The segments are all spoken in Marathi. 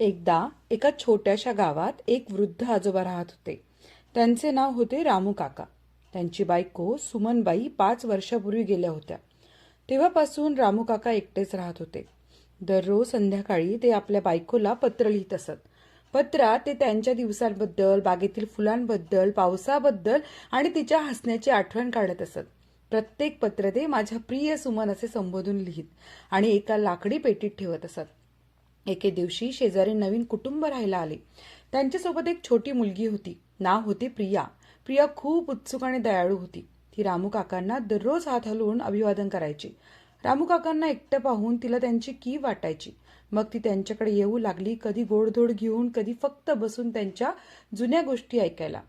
एकदा एका छोट्याशा गावात एक वृद्ध आजोबा राहत होते. त्यांचे नाव होते रामू काका. त्यांची बायको सुमनबाई 5 वर्षापूर्वी गेल्या होत्या. तेव्हापासून रामू काका एकटेच राहत होते. दररोज संध्याकाळी ते आपल्या बायकोला पत्र लिहित असत. पत्रात ते त्यांच्या दिवसांबद्दल, बागेतील फुलांबद्दल, पावसाबद्दल आणि तिच्या हसण्याची आठवण काढत असत. प्रत्येक पत्र ते माझ्या प्रिय सुमन असे संबोधून लिहित आणि एका लाकडी पेटीत ठेवत असत. एके दिवशी शेजारी नवीन कुटुंब राहायला आले. त्यांच्यासोबत एक छोटी मुलगी होती. नाव होते प्रिया. प्रिया खूप उत्सुक आणि दयाळू होती. ती रामू काकांना दररोज हात हलवून अभिवादन करायची. रामू काकांना एकटं पाहून तिला त्यांची कीव वाटायची. मग ती त्यांच्याकडे येऊ लागली, कधी गोडधोड घेऊन, कधी फक्त बसून त्यांच्या जुन्या गोष्टी ऐकायला.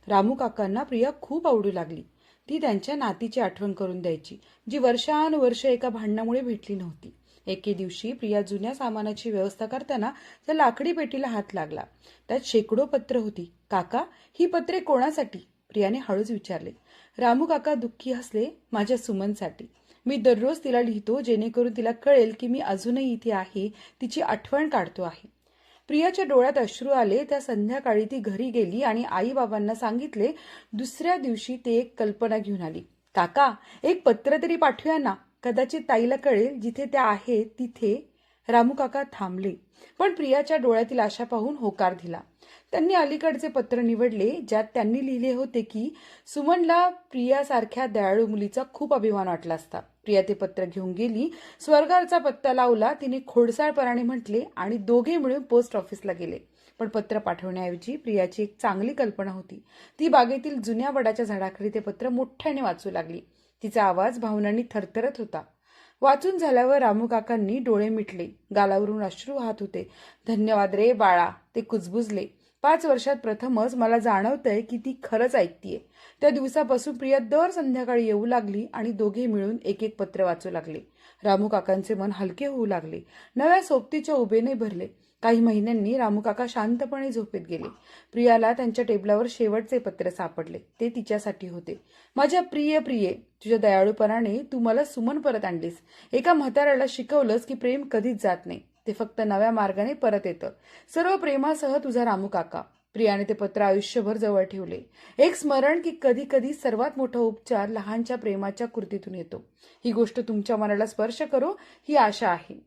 रामू काकांना प्रिया खूप आवडू लागली. ती त्यांच्या नातीची आठवण करून द्यायची, जी वर्षानुवर्ष एका भांडणामुळे भेटली नव्हती. एके दिवशी प्रिया जुन्या सामानाची व्यवस्था करताना त्या लाकडी पेटीला हात लागला. त्यात शेकडो पत्र होती. काका, ही पत्रे कोणासाठी? प्रियाने हळूच विचारले. रामू काका दुःखी हसले. माझ्या सुमनसाठी. मी दररोज तिला लिहितो, जेणेकरून तिला कळेल की मी अजूनही इथे आहे, तिची आठवण काढतो आहे. प्रियाच्या डोळ्यात अश्रू आले. त्या संध्याकाळी ती घरी गेली आणि आई बाबांना सांगितले. दुसऱ्या दिवशी ते एक कल्पना घेऊन आली. काका, एक पत्र तरी पाठवूया ना, कदाचित ताईला कळेल जिथे त्या आहेत तिथे. रामू काका थांबले, पण प्रियाच्या डोळ्यातील आशा पाहून होकार दिला. त्यांनी अलीकडचे पत्र निवडले, ज्यात त्यांनी लिहिले होते की सुमनला प्रियासारख्या दयाळू मुलीचा खूप अभिमान वाटला असता. प्रिया ते पत्र घेऊन गेली, स्वर्गाचा पत्ता लावला, तिने खोडसाळपणाने म्हटले आणि दोघे मिळून पोस्ट ऑफिसला गेले. पण पत्र पाठवण्याऐवजी प्रियाची एक चांगली कल्पना होती. ती बागेतील जुन्या वडाच्या झाडाखाली ते पत्र मोठ्याने वाचू लागली. तिचा आवाज भावनांनी थरथरत होता. वाचून झाल्यावर रामू काकांनी डोळे मिटले. गालावरून अश्रू वाहत होते. धन्यवाद रे बाळा, ते कुजबुजले. 5 वर्षात प्रथमच मला जाणवतंय की ती खरंच ऐकतीये. त्या दिवसापासून प्रिया दर संध्याकाळी येऊ लागली आणि दोघे मिळून एक एक पत्र वाचू लागले. रामू काकांचे मन हलके होऊ लागले. नव्या सोबतीच्या उभेने भरले. काही महिन्यांनी रामू काका शांतपणे झोपेत गेले. प्रियाला त्यांच्या टेबलावर शेवटचे पत्र सापडले. ते तिच्यासाठी होते. माझ्या प्रिय प्रिये, तुझ्या दयाळूपणाने तू मला सुमन परत आणलीस. एका म्हाताऱ्याला शिकवलंस की प्रेम कधीच जात नाही, ते फक्त नव्या मार्गाने परत येतं. सर्व प्रेमासह तुझा रामू काका. प्रियाने ते पत्र आयुष्यभर जवळ ठेवले. एक स्मरण की कधी कधी सर्वात मोठा उपचार लहानच्या प्रेमाच्या कृतीतून येतो. ही गोष्ट तुमच्या मनाला स्पर्श करो, ही आशा आहे.